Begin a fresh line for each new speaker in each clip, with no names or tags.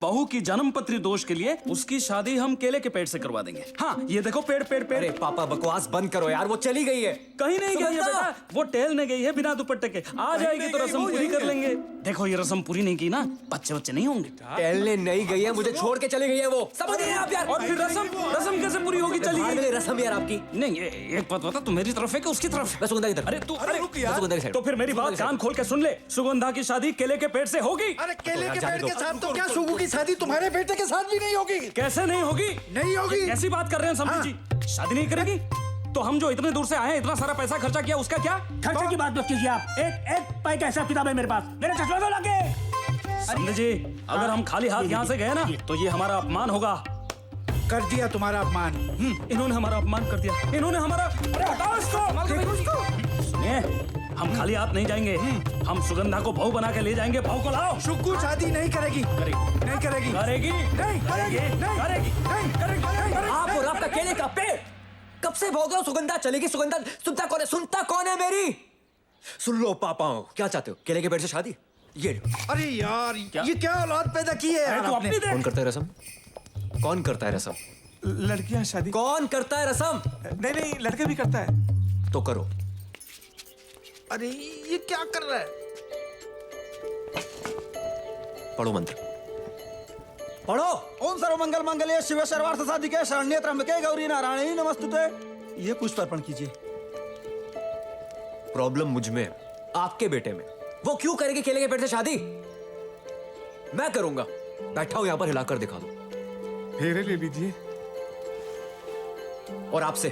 बहू की जन्मपत्री दोष के लिए उसकी शादी हम केले के पेड़ से करवा देंगे। हाँ, ये देखो पेड़ पेड़ पेड़।
अरे पापा बकवास बंद करो यार, वो चली गई है।
कहीं नहीं गई है बेटा, वो टहलने गई है बिना दुपट्टे के। आ जाएगी तो रस्म पूरी कर लेंगे। देखो ये रस्म पूरी नहीं की ना, बच्चे बच्चे नहीं होंगे।
टहलने नहीं गई है, मुझे छोड़ के चली गई है वो। समझ रहे हैं आप यार?
और फिर रस्म कैसे पूरी होगी? चली गई
रस्म यार आपकी।
नहीं, एक बात बता, तू मेरी तरफ है कि उसकी तरफ?
सुगंधा की तरफ।
अरे तू
रुक यार। सुगंधा की साइड।
तो फिर मेरी बात कान खोल के सुन ले, सुगंधा की शादी केले के पेड़ से होगी।
अरे केले के पेड़ के साथ तो क्या सुगु की शादी तुम्हारे बेटे के साथ भी नहीं होगी।
कैसे नहीं होगी?
नहीं होगी।
कैसी बात कर रहे हैं समझी जी? शादी नहीं करेगी तो हम जो इतने दूर से आए, इतना सारा पैसा खर्चा किया, उसका क्या?
खर्चे की बात मत कीजिए आप। एक पाई का हिसाब किताब है मेरे पास। मेरे चश्मा तो लगे।
समझे जी, अगर हम खाली हाथ यहाँ से गए ना तो ये हमारा अपमान होगा।
कर दिया तुम्हारा अपमान।
इन्होंने हमारा अपमान कर दिया। इन्होंने हमारा, अरे हटाओ इसको। सुनिए, हम खाली हाथ नहीं जाएंगे। हम सुगंधा को बहू बना के ले जाएंगे। बहू को लाओ।
सुगु शादी नहीं करेगी। नहीं करेगी।
करेगी।
नहीं करेगी। नहीं करेगी।
आप और आपका केले का पेड़ कब से भोग रहा हूं? सुगंधा चलेगी। सुगंधा सुनता कौन है? सुनता कौन है मेरी? सुन लो पापा, क्या चाहते हो? केले के पेड़ से शादी? ये
अरे यार, ये क्या औलाद पैदा की है यार आपने?
कौन करता है रसम? कौन करता है रसम?
लड़कियां शादी।
कौन करता है रसम?
नहीं, लड़के भी करता है।
तो करो।
अरे ये क्या कर रहा है?
पढ़ो मंत्र, पढ़ो।
ओम सर्वमंगल मंगले शिव सर्वार्थ साधिके शरण्ये त्र्यंबके गौरी नारायणी नमस्तुते। ये पुष्प अर्पण कीजिए।
प्रॉब्लम मुझ में, आपके बेटे में। वो क्यों करेगी केले के पेड़ से शादी? मैं करूंगा। बैठा हूं यहां पर, हिलाकर दिखा दो।
फेरे ले लीजिए।
और आपसे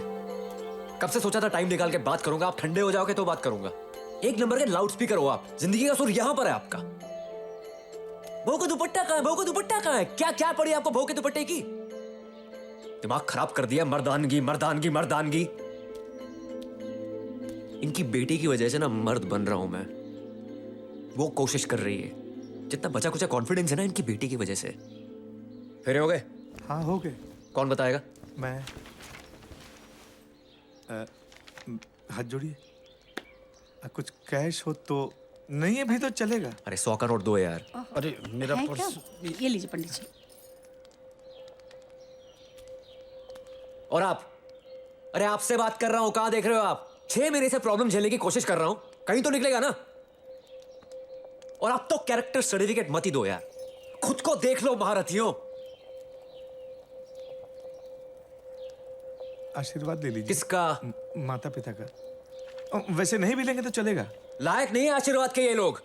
कब से सोचा था टाइम निकाल के बात करूंगा। आप ठंडे हो जाओगे तो बात करूंगा। एक नंबर के लाउड स्पीकर हो आप। जिंदगी का सुर यहां पर है आपका। बहू का दुपट्टा कहां है? बहू का दुपट्टा कहां है? क्या पड़ी आपको बहू के दुपट्टे की? दिमाग खराब कर दिया। मर्दानगी मर्दानगी मर्दानगी। इनकी बेटी की वजह से ना मर्द बन रहा हूं मैं। वो कोशिश कर रही है। जितना बचा कुचा कॉन्फिडेंस है ना इनकी बेटी की वजह से। फेरे हो गए?
हाँ हो गए।
कौन बताएगा?
मैं हाथ जोड़िए। कुछ कैश हो तो नहीं है भी तो चलेगा।
अरे 100 का नोट दो यार।
अरे मेरा
है
पर्स।
क्या? ये लीजिए पंडित जी।
और आप? अरे आपसे बात कर रहा हूं, कहां देख रहे हो आप? 6 महीने से प्रॉब्लम झेलने की कोशिश कर रहा हूं, कहीं तो निकलेगा ना। और आप तो कैरेक्टर सर्टिफिकेट मत ही दो यार। खुद को देख लो महारथियों।
आशीर्वाद ले लीजिए।
किसका?
माता पिता का। वैसे नहीं भी लेंगे तो चलेगा।
लायक नहीं है आशीर्वाद के ये लोग।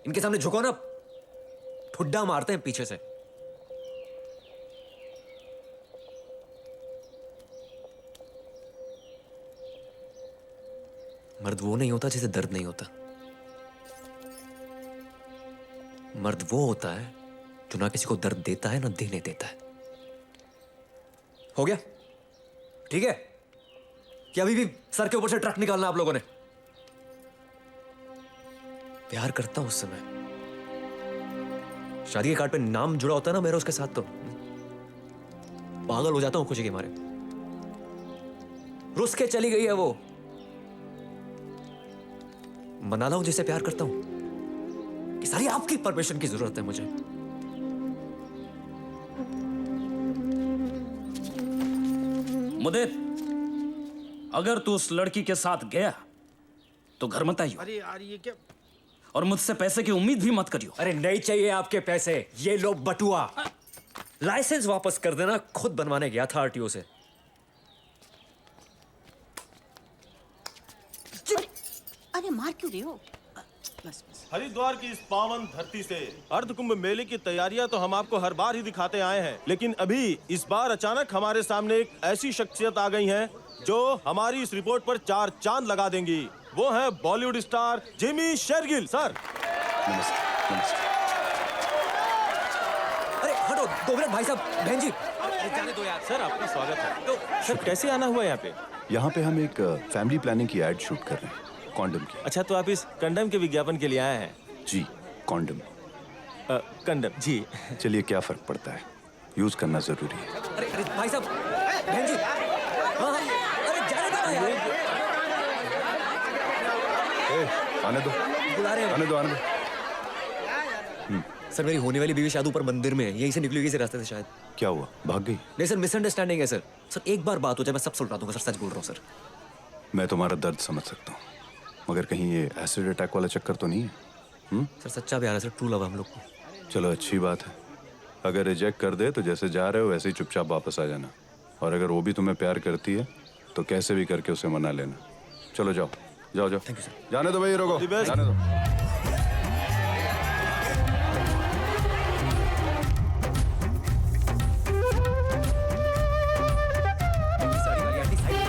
इनके सामने झुको ना, ठुड्डा मारते हैं पीछे से। मर्द वो नहीं होता जिसे दर्द नहीं होता। मर्द वो होता है जो ना किसी को दर्द देता है ना देने देता है। हो गया? ठीक है? कि अभी भी सर के ऊपर से ट्रक निकालना आप लोगों ने? प्यार करता हूं उस समय। शादी के कार्ड पे नाम जुड़ा होता है ना मेरा उसके साथ, तो पागल हो जाता हूं खुशी के मारे। रुस के चली गई है वो। मना लाऊं जिसे प्यार करता हूं कि सारी आपकी परमिशन की जरूरत है मुझे।
मुदित, अगर तू उस लड़की के साथ गया तो घर मत आइयो।
अरे यार ये क्या?
और मुझसे पैसे की उम्मीद भी मत करियो।
अरे नहीं चाहिए आपके पैसे। ये लो बटुआ। लाइसेंस वापस कर देना। खुद बनवाने गया था आरटीओ से।
अरे मार क्यों रहे हो? बस बस।
हरिद्वार की इस पावन धरती से अर्धकुंभ मेले की तैयारियां तो हम आपको हर बार ही दिखाते आए हैं, लेकिन अभी इस बार अचानक हमारे सामने एक ऐसी शख्सियत आ गई है जो हमारी इस रिपोर्ट पर 4 चांद लगा देंगी। वो है बॉलीवुड स्टार जिमी शेरगिल। सर
नमस्ते। नमस्ते।
अरे हटो 2 मिनट भाई साहब। बहन जी जाने दो यार।
सर आपका स्वागत है। सर कैसे आना हुआ यहाँ पे?
यहाँ पे हम एक फैमिली प्लानिंग की एड शूट कर रहे हैं, कॉन्डम की।
अच्छा, तो आप इस कंडम के विज्ञापन के लिए आए हैं?
जी, कॉन्डम।
कंडम जी।
चलिए, क्या फर्क पड़ता है, यूज करना जरूरी है।
अरे भाई साहब, बहन जी। हाँ, अरे जाने दो ना यार।
आने दो,
बुला रहे हैं।
आने दो, आने दो।
सर मेरी होने वाली बीवी शायद ऊपर मंदिर में है, यहीं से निकली हुई इसी रास्ते से शायद।
क्या हुआ, भाग गई?
नहीं सर, मिसअंडरस्टैंडिंग है सर। सर एक बार बात हो जाए मैं सब सुलझा दूंगा सर, सच बोल रहा हूँ सर।
मैं तुम्हारा दर्द समझ सकता हूँ, मगर कहीं ये एसिड अटैक वाला चक्कर तो नहीं है?
सर सच्चा प्यार है सर, ट्रू लव हम लोग को।
चलो अच्छी बात है। अगर रिजेक्ट कर दे तो जैसे जा रहे हो वैसे ही चुपचाप वापस आ जाना, और अगर वो भी तुम्हें प्यार करती है तो कैसे भी करके उसे मना लेना। चलो जाओ जाओ जाओ।
Thank you sir.
जाने दो भाई, रोको, जाने दो।
साड़ी वाली आंटी साइड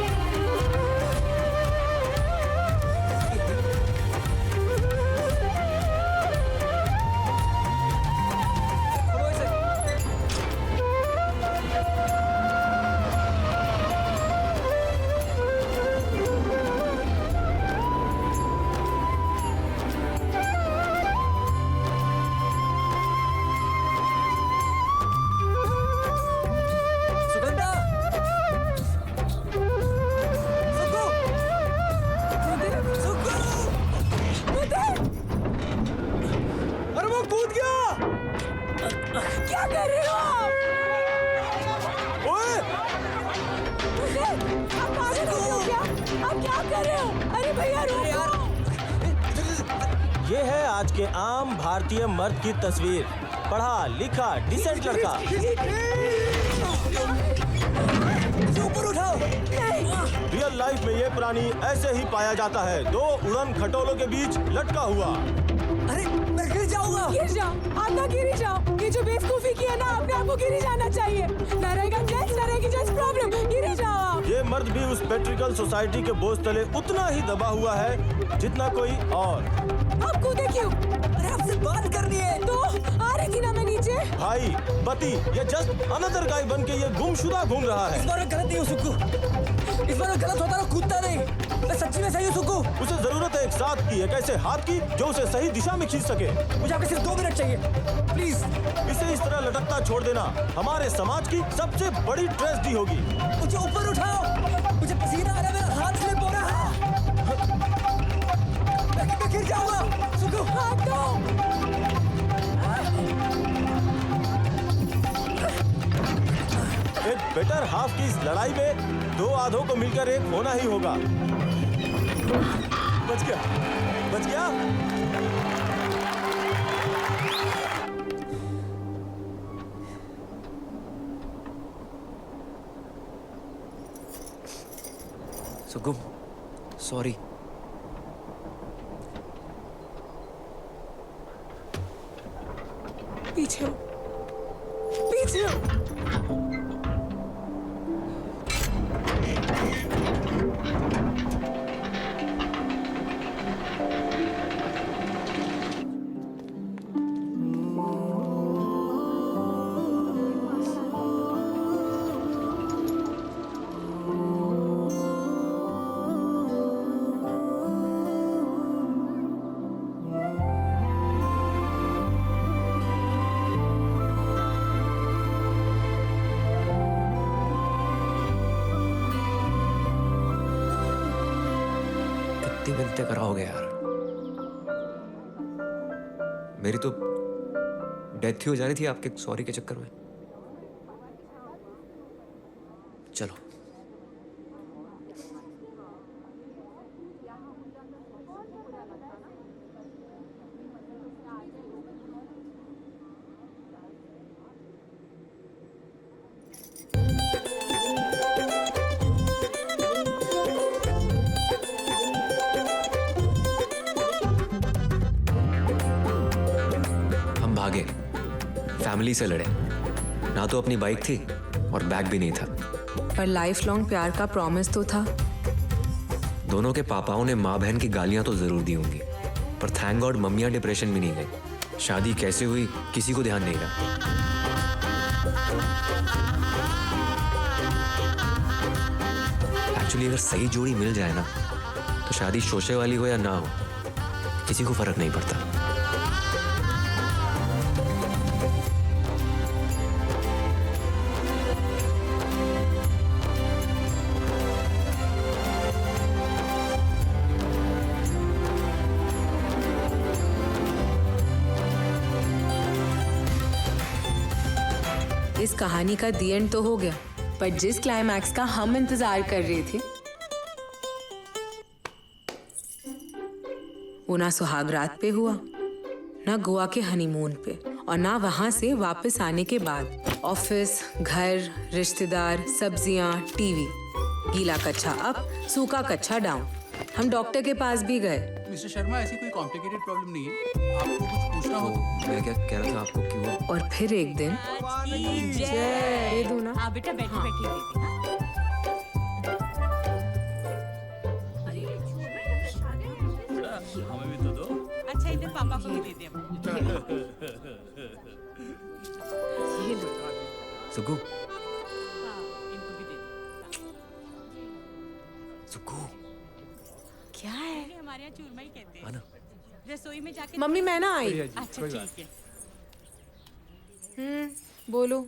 ये है आज के आम भारतीय मर्द की तस्वीर। पढ़ा लिखा डिसेंट लड़का। रियल लाइफ में ये प्राणी ऐसे ही पाया जाता है, दो उड़न खटोलों के बीच लटका हुआ।
अरे मैं गिर जाऊंगा।
गिर जाओ, आप ना गिरी जाओ। ये जो बेवकूफी की है ना, अपने आप को गिरी जाना चाहिए। न रहेगा जेंट्स, न रहेगी जेंट्स प्रॉब्लम, गिरी जाओ आप।
ये मर्द भी उस पेट्रिकल सोसाइटी के बोझ तले उतना ही दबा हुआ है जितना कोई और।
आप कूदे क्यों?
अरे आपसे बात करनी है।
तो आ रही थी ना मैं नीचे।
भाई पति ये जस्ट अनदर गाय बन के ये गुमशुदा घूम रहा
इस
है।
बार मैं गलत नहीं हूँ सुक्कू, इस बार मैं गलत होता रहा, कूदता नहीं। मैं सच्ची में सही हूँ सुक्कू।
उसे जरूरत है एक साथ की, एक ऐसे हाथ की जो उसे सही दिशा में खींच सके।
मुझे आपके सिर्फ 2 मिनट चाहिए प्लीज।
इसे इस तरह लटकता छोड़ देना हमारे समाज की सबसे बड़ी ट्रेजेडी होगी।
मुझे ऊपर उठाओ, मुझे पसीना आ रहा है, मेरा हाथ स्लिप हो रहा है। मैं गिर जाऊंगा सुक्कू।
हाथ दो।
एक बेटर हाफ की इस लड़ाई में दो आधों को मिलकर एक होना ही होगा। बच गया, बच गया।
सुक्कू सॉरी।
पीछे हो, पीछे हो।
कितनी मिलते कराओगे यार? मेरी तो डेथ ही हो जानी थी आपके सॉरी के चक्कर में। चलो भागे, फैमिली से लड़े, ना तो अपनी बाइक थी और बैग भी नहीं था।
पर लाइफ लॉन्ग प्यार का प्रॉमिस तो था।
दोनों के पापाओं ने माँ बहन की गालियां तो जरूर दी होंगी, पर थैंक गॉड मम्मियां डिप्रेशन में नहीं गई। शादी कैसे हुई किसी को ध्यान नहीं रहा। एक्चुअली अगर सही जोड़ी मिल जाए ना, तो शादी शोशे वाली हो या ना हो, किसी को फर्क नहीं पड़ता।
इस कहानी का दी एंड तो हो गया, पर जिस क्लाइमैक्स का हम इंतजार कर रहे थे वो ना सुहाग रात पे हुआ, ना गोवा के हनीमून पे, और ना वहां से वापस आने के बाद। ऑफिस, घर, रिश्तेदार, सब्जियां, टीवी, गीला कच्चा अप, सूखा कच्चा डाउन। हम डॉक्टर के पास भी गए।
मिस्टर शर्मा, ऐसी कोई कॉम्प्लिकेटेड प्रॉब्लम नहीं है, आपको कुछ पूछना हो तो।
मैं क्या कह रहा था आपको क्यों?
और फिर एक दिन दे दो ना।
हाँ बेटा, बैठी बैठी दे दे, हाँ?
हमें भी तो दो।
अच्छा, इधर पापा को भी दे दे।
ये लो।
सुगु,
इनको भी दे दे।
सुगु,
क्या है?
हमारे यहाँ चूरमा ही कहते हैं।
आना।
रसोई में जाके
मम्मी मैं ना आई।
अच्छा ठीक है।
बोलो।